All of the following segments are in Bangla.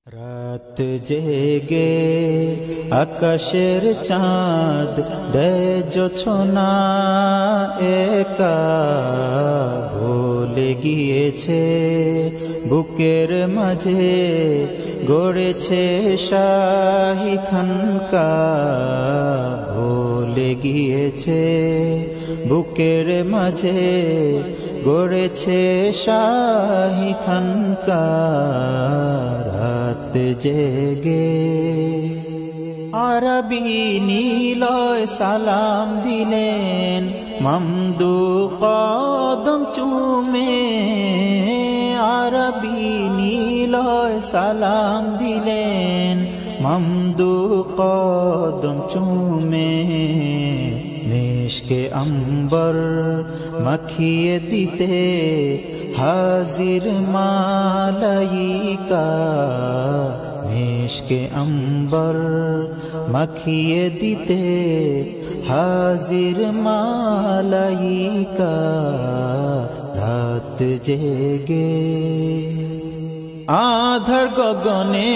রাত জেগে আকাশের চাঁদ দেয় জোছনা একা ভুলে গিয়েছে বুকের মাঝে গড়েছে শাহী খানকা ভুলে গিয়েছে বুকের মাঝে গড়েছে শাহী খানকা রাত জেগে আরবি নীলয় সালাম দিলেন মামদু কদম চুমে আরবি নীলয় সালাম দিলেন মামদু কদম চুমে মেশকে অম্বর মাখিয়ে দিতে হাজির মালাইকা মেশকে অম্বর মাখিয়ে দিতে হাজির মালাইকা রাত জেগে আধার গগনে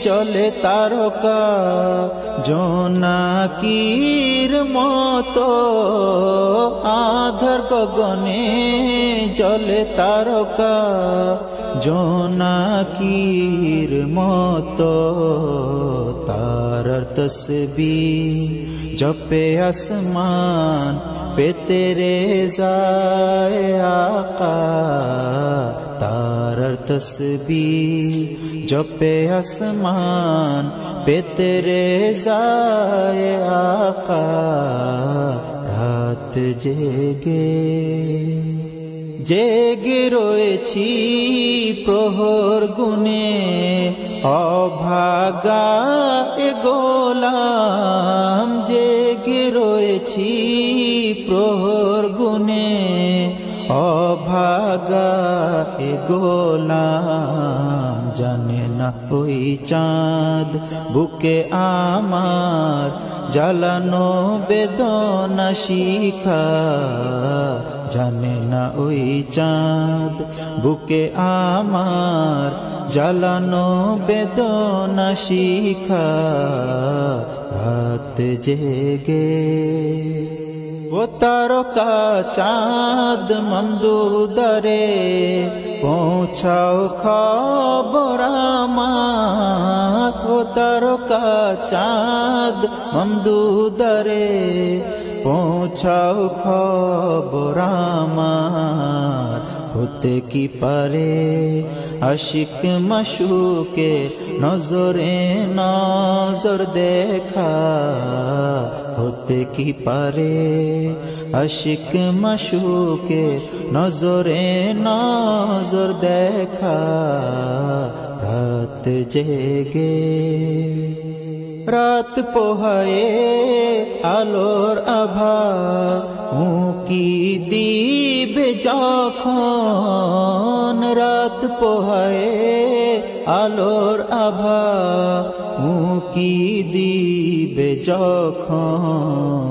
জলে তারকা জোনাকির মতো আধার গগনে জলে তারকা জোনাকির মতো তারার তসবিহ জপে আসমান পেতে রে যায় আকা তারার তসবিহ জপে আসমান পেতে রে যায় আকা রাত জেগে জেগে রয়েছি প্রহর গুনে অভাগা এ গোলাম জেগে রয়েছি প্রহর গুনে অভাগা এ গোলাম জানে না ওই চাঁদ বুকে আমার জ্বালানো বেদনা শিখা জানে না ওই চাঁদ বুকে আমার জ্বালানো বেদনা শিখা রাত জেগে ও তারকা চাঁদ মমদুদরে পৌঁছাও খবর আমার ও তারকা চাঁদ মমদুদরে পৌঁছাও খবর আমার হতে কি পারে আশিক মাশুকে নজরে নজর দেখা হতে কি পারে আশিক মাশুকে নজরে নজর দেখা রাত জেগে রাত পোহায়ে আলোর আভা উকি দিবে যখন রাত পোহায়ে আলোর আভা উকি দিবে যখন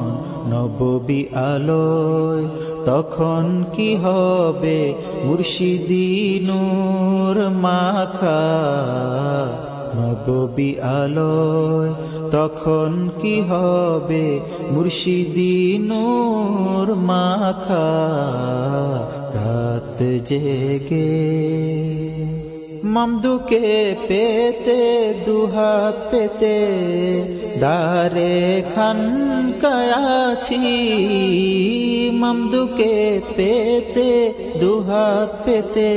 নববী আলোয় তখন কি হবে মুর্শিদি নূর মাখা নববী আলোয় তখন কি হবে মুর্শিদি নূর মাখা রাত জেগে মামদুকে পেতে দুহাত পেতে দারে খানকায়াছি মামদুকে পেতে দুহাত পেতে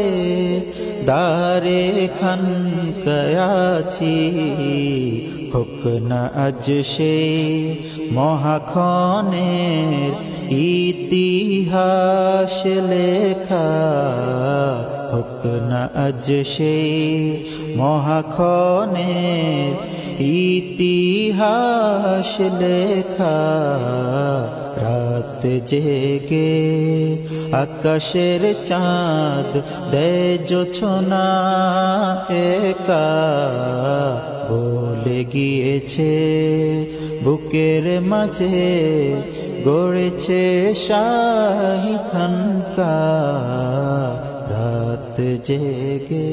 দারে খানকায়াছি হোক না আজ সেই মহাক্ষণের ইতিহাস লেখা হোক না আজ সেই মহাক্ষণের ইতিহাস লেখা রাত জেগে আকাশের চাঁদ দেয় জোছনা একা বলে গিয়েছে বুকের মাঝে গড়েছে শাহী খানকা রাত জেগে।